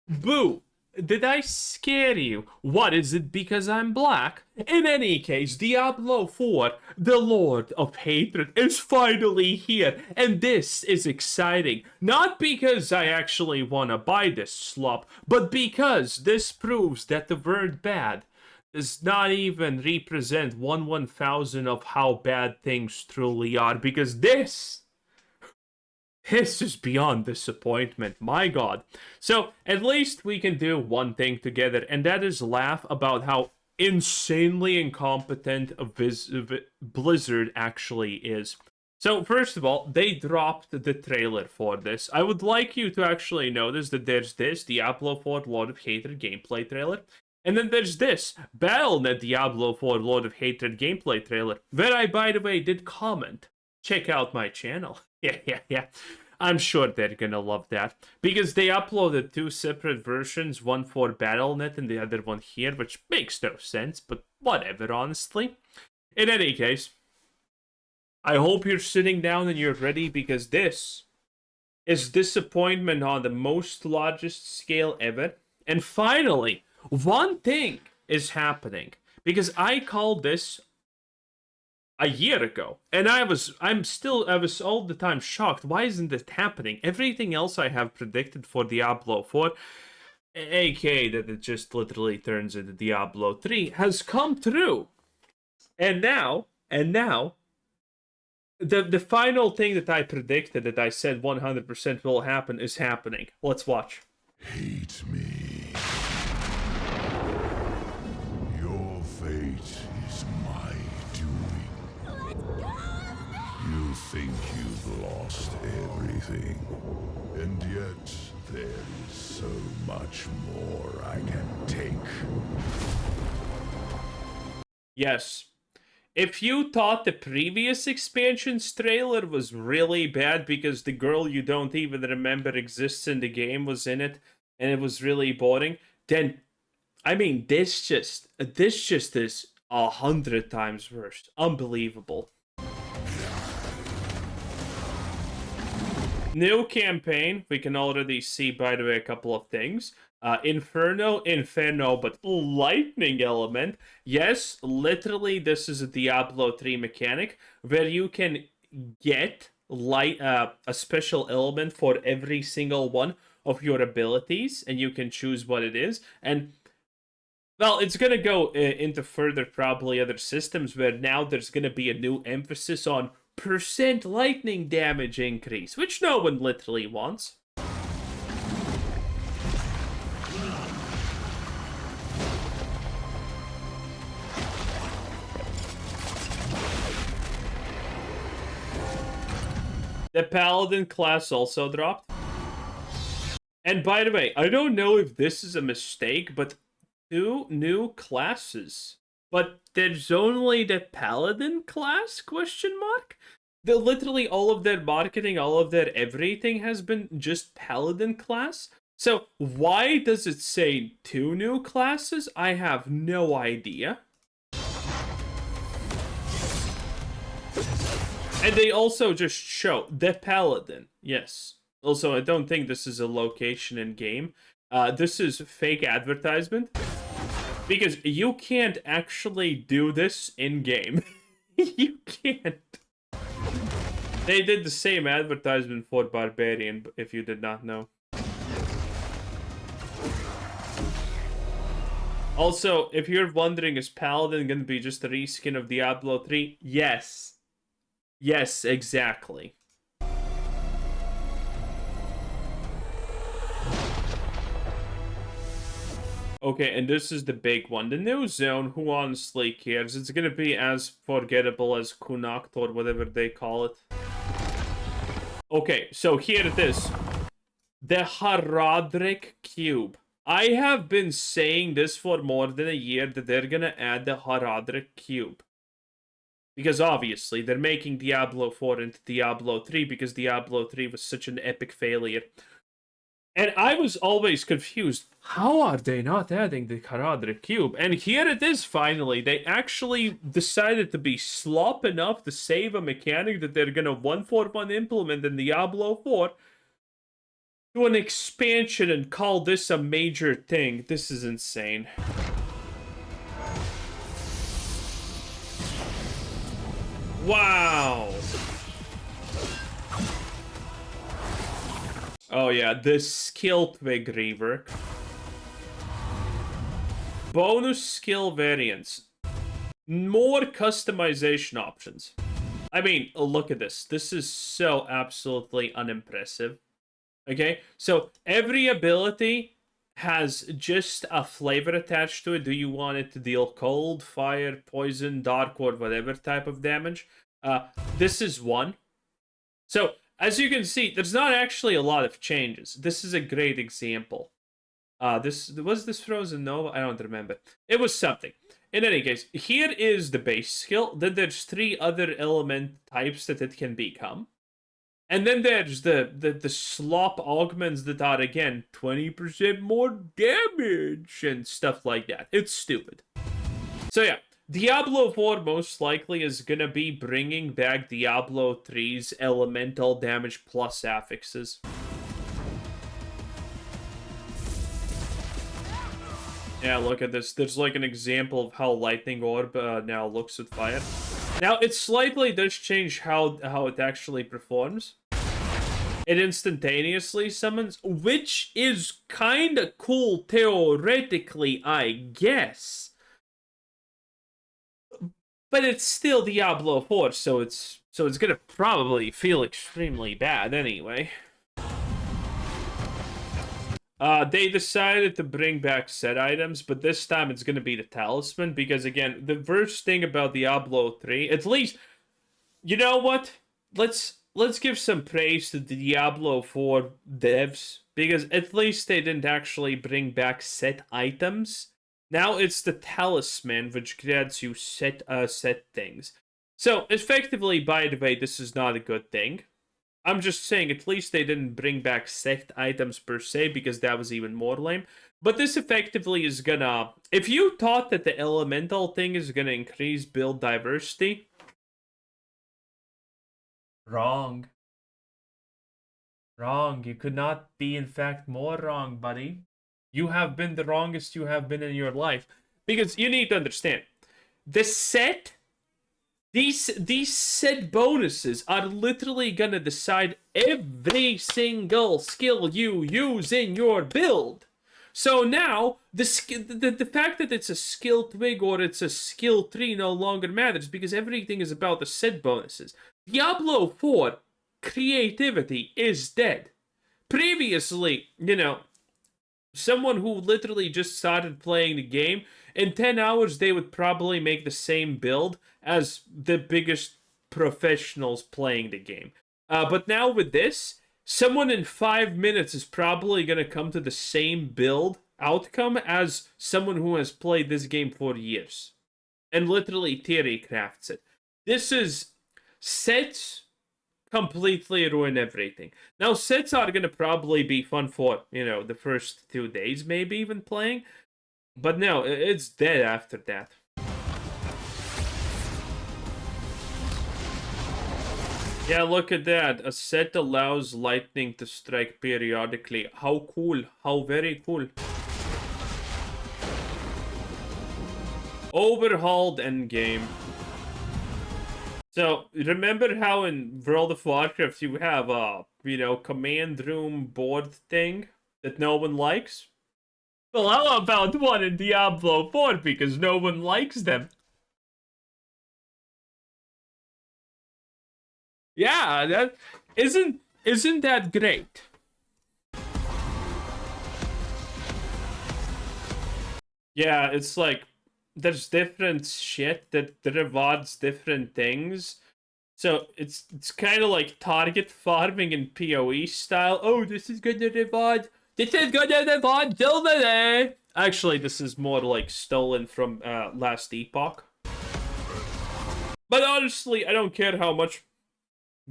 Boo! Did I scare you? What is it because I'm black? In any case, Diablo 4, the Lord of Hatred, is finally here, and this is exciting. Not because I actually want to buy this slop, but because this proves that the word bad does not even represent 1/1000 of how bad things truly are, because this is beyond disappointment, my god. So, at least we can do one thing together, and that is laugh about how insanely incompetent Blizzard actually is. So, first of all, they dropped the trailer for this. I would like you to actually notice that there's this Diablo 4 Lord of Hatred gameplay trailer, and then there's this Battle.net Diablo 4 Lord of Hatred gameplay trailer, where I, by the way, did comment. Check out my channel. Yeah. I'm sure they're gonna love that. Because they uploaded two separate versions, one for Battle.net and the other one here, which makes no sense, but whatever, honestly. In any case, I hope you're sitting down and you're ready, because this is disappointment on the most largest scale ever. And finally, one thing is happening. Because I called this a year ago, and I was all the time shocked. Why isn't it happening? Everything else I have predicted for Diablo 4, aka that it just literally turns into Diablo 3, has come true. And now, the final thing that I predicted, that I said 100% will happen, is happening. Let's watch. Hate me. Your fate is my doing. You think you've lost everything, and yet there is so much more I can take. Yes. If you thought the previous expansion's trailer was really bad because the girl you don't even remember exists in the game was in it, and it was really boring, then, I mean, this just is 100 times worse. Unbelievable. New campaign. We can already see, by the way, a couple of things. Inferno, but lightning element. Yes, literally, this is a Diablo 3 mechanic where you can get a special element for every single one of your abilities, and you can choose what it is. And well, it's gonna go into further probably other systems where now there's gonna be a new emphasis on percent lightning damage increase, which no one literally wants. The Paladin class also dropped. And by the way, I don't know if this is a mistake, but 2 new classes. But there's only the Paladin class, question mark? Literally all of their marketing, all of their everything has been just Paladin class. So why does it say 2 new classes? I have no idea. And they also just show the Paladin. Yes. Also, I don't think this is a location in game. This is fake advertisement. Because you can't actually do this in game. You can't. They did the same advertisement for Barbarian, if you did not know. Also, if you're wondering, is Paladin gonna be just a reskin of Diablo 3? Yes. Yes, exactly. Okay, and this is the big one. The new zone, who honestly cares? It's gonna be as forgettable as Kunakt or whatever they call it. Okay, so here it is. The Horadric Cube. I have been saying this for more than a year, that they're gonna add the Horadric Cube. Because obviously, they're making Diablo 4 into Diablo 3 because Diablo 3 was such an epic failure. And I was always confused. How are they not adding the Horadric Cube? And here it is, finally. They actually decided to be slop enough to save a mechanic that they're gonna 1-for-1 implement in Diablo 4. to an expansion and call this a major thing. This is insane. Wow. Oh yeah, the skill twig rework. Bonus skill variants. More customization options. I mean, look at this. This is so absolutely unimpressive. Okay, so every ability has just a flavor attached to it. Do you want it to deal cold, fire, poison, dark, or whatever type of damage? This is one. So, as you can see, there's not actually a lot of changes. This is a great example. Was this Frozen Nova? I don't remember. It was something. In any case, here is the base skill. Then there's 3 other element types that it can become. And then there's the slop augments that are, again, 20% more damage and stuff like that. It's stupid. So yeah, Diablo 4 most likely is gonna be bringing back Diablo 3's elemental damage plus affixes. Yeah, look at this. There's like an example of how Lightning Orb now looks with fire. Now, it slightly does change how it actually performs. It instantaneously summons, which is kind of cool theoretically, I guess. But it's still Diablo 4, so it's gonna probably feel extremely bad anyway. They decided to bring back set items, but this time it's going to be the Talisman, because again, the worst thing about Diablo 3, at least, you know what? Let's give some praise to the Diablo 4 devs, because at least they didn't actually bring back set items. Now it's the Talisman, which grants you set things. So, effectively, by the way, this is not a good thing. I'm just saying, at least they didn't bring back set items per se, because that was even more lame. But this effectively is gonna... If you thought that the elemental thing is gonna increase build diversity... Wrong. Wrong. You could not be, in fact, more wrong, buddy. You have been the wrongest you have been in your life. Because you need to understand, the set... These set bonuses are literally gonna decide every single skill you use in your build. So now, the fact that it's a skill twig or it's a skill tree no longer matters, because everything is about the set bonuses. Diablo 4 creativity is dead. Previously, you know, someone who literally just started playing the game, in 10 hours they would probably make the same build as the biggest professionals playing the game. But now with this, someone in 5 minutes is probably going to come to the same build outcome as someone who has played this game for years. And literally theory crafts it. This is... Sets completely ruin everything. Now, sets are going to probably be fun for, you know, the first 2 days, maybe even playing. But no, it's dead after that. Yeah, look at that. A set allows lightning to strike periodically. How cool. How very cool. Overhauled Endgame. So, remember how in World of Warcraft you have a, you know, command room board thing that no one likes? Well, how about one in Diablo 4, because no one likes them? Yeah, that isn't that great? Yeah, it's like there's different shit that rewards different things. So it's kind of like target farming in PoE style. Oh, this is gonna reward. This is gonna reward silver. Actually, this is more like stolen from last epoch. But honestly, I don't care how much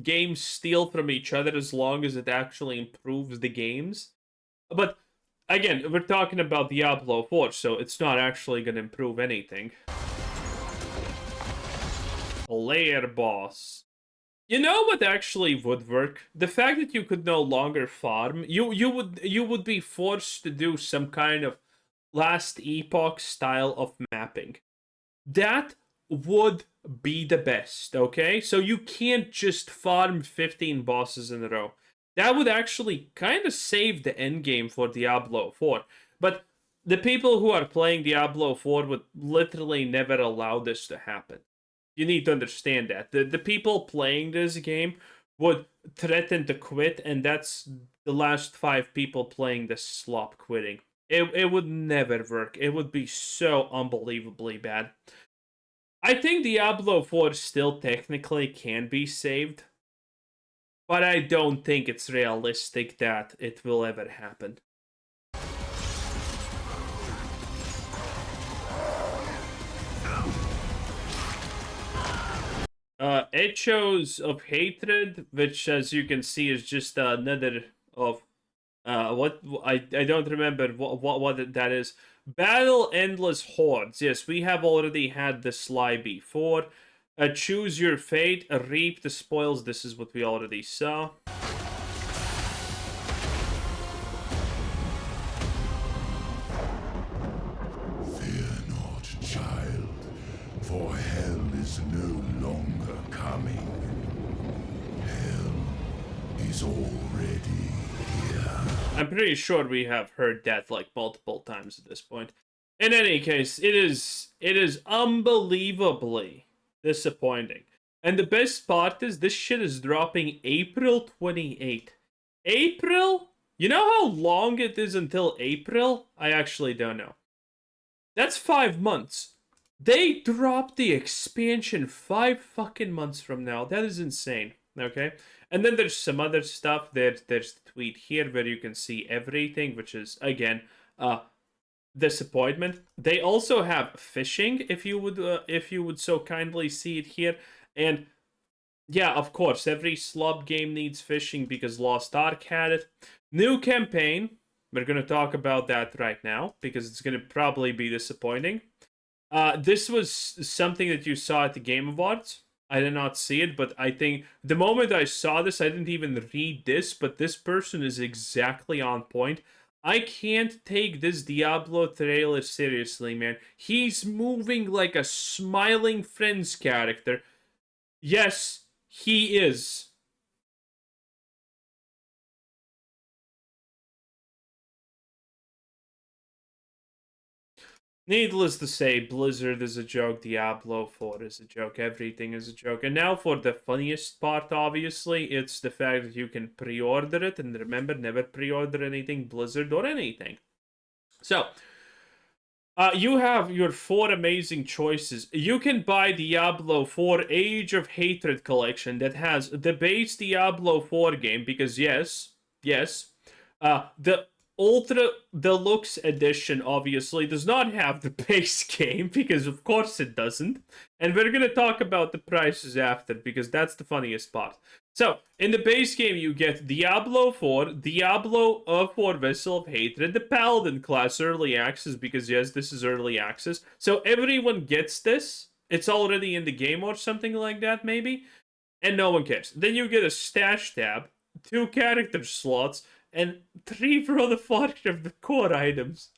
games steal from each other as long as it actually improves the games. But again, we're talking about Diablo 4, so it's not actually going to improve anything. Lair boss. You know what actually would work? The fact that you could no longer farm, you would be forced to do some kind of last epoch style of mapping. That would be the best, okay? So you can't just farm 15 bosses in a row. That would actually kind of save the end game for Diablo 4. But the people who are playing Diablo 4 would literally never allow this to happen. You need to understand that. The people playing this game would threaten to quit, and that's the last 5 people playing this slop quitting. It would never work. It would be so unbelievably bad. I think Diablo 4 still technically can be saved, but I don't think it's realistic that it will ever happen. Echoes of Hatred, which as you can see is just another of what I don't remember what that is. Battle Endless Hordes. Yes, we have already had this lie before. Choose your fate, reap the spoils. This is what we already saw. Fear not, child, for hell is no longer coming. Hell is already here. I'm pretty sure we have heard that like multiple times at this point. In any case, it is unbelievably disappointing. And the best part is this shit is dropping April 28th. April? You know how long it is until April? I actually don't know. That's 5 months. They dropped the expansion 5 fucking months from now. That is insane. Okay? And then there's some other stuff. There's the tweet here where you can see everything, which is, again, disappointment. They also have fishing, if you would so kindly see it here. And yeah, of course, every slob game needs fishing because Lost Ark had it. New campaign. We're going to talk about that right now because it's going to probably be disappointing. This was something that you saw at the Game Awards. I did not see it, but I think the moment I saw this, I didn't even read this, but this person is exactly on point. I can't take this Diablo trailer seriously, man. He's moving like a smiling Friends character. Yes, he is. Needless to say, Blizzard is a joke, Diablo 4 is a joke, everything is a joke. And now for the funniest part, obviously, it's the fact that you can pre-order it. And remember, never pre-order anything Blizzard or anything. So, you have your 4 amazing choices. You can buy Diablo 4 Age of Hatred collection that has the base Diablo 4 game, because yes, the Ultra Deluxe Edition obviously does not have the base game, because of course it doesn't. And we're gonna talk about the prices after, because that's the funniest part. So, in the base game, you get Diablo 4, Diablo 4 Vessel of Hatred, the Paladin class early access, because yes, this is early access. So everyone gets this. It's already in the game or something like that, maybe. And no one cares. Then you get a stash tab, 2 character slots, and 3 for the fodder of the core items.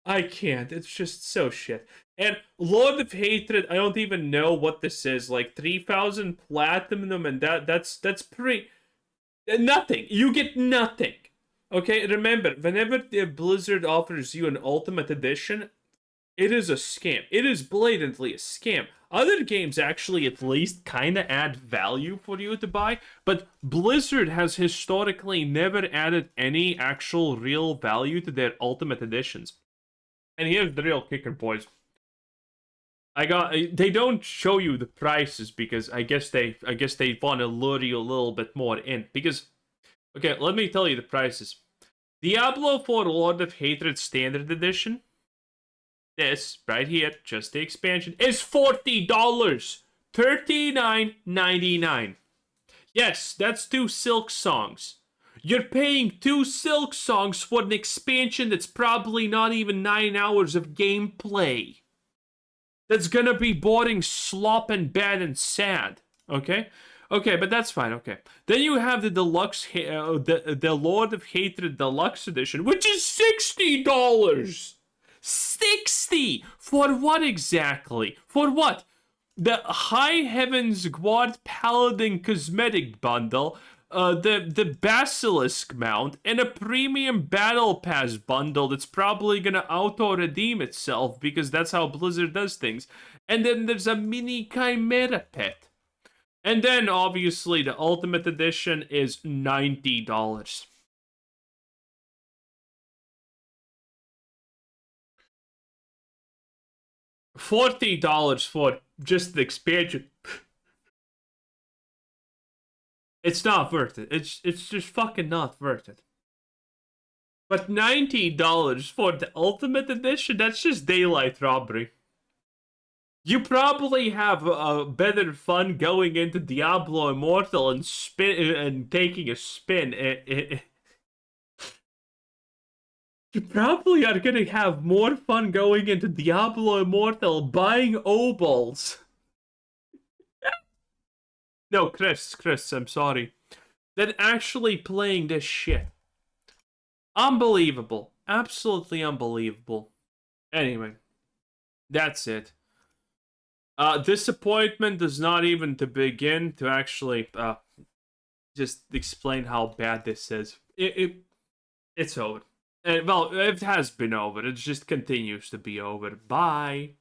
I can't. It's just so shit. And Lord of Hatred, I don't even know what this is. Like 3,000 platinum, and that's pretty. Nothing. You get nothing. Okay, remember, whenever the Blizzard offers you an Ultimate Edition, it is a scam. It is blatantly a scam. Other games actually at least kind of add value for you to buy, but Blizzard has historically never added any actual real value to their Ultimate Editions. And here's the real kicker, boys. They don't show you the prices because I guess they want to lure you a little bit more in. Because, okay, let me tell you the prices. Diablo 4 Lord of Hatred Standard Edition, this right here, just the expansion, is $40. $39.99. Yes, that's 2 Silk Songs. You're paying 2 Silk Songs for an expansion that's probably not even 9 hours of gameplay. That's gonna be boring, slop, and bad and sad. Okay? Okay, but that's fine, okay. Then you have the deluxe, the Lord of Hatred Deluxe Edition, which is $60! 60! For what exactly? For what? The High Heavens Guard Paladin Cosmetic Bundle, the Basilisk Mount, and a Premium Battle Pass bundle that's probably gonna auto-redeem itself because that's how Blizzard does things. And then there's a mini Chimera Pet. And then, obviously, the Ultimate Edition is $90. $40 for just the expansion. It's not worth it. It's just fucking not worth it. But $90 for the Ultimate Edition, that's just daylight robbery. You probably have better fun going into Diablo Immortal and taking a spin. You probably are gonna have more fun going into Diablo Immortal buying obols. No, Chris, I'm sorry. Than actually playing this shit. Unbelievable. Absolutely unbelievable. Anyway, that's it. Disappointment does not even to begin to actually just explain how bad this is. It's over. Well, it has been over. It just continues to be over. Bye.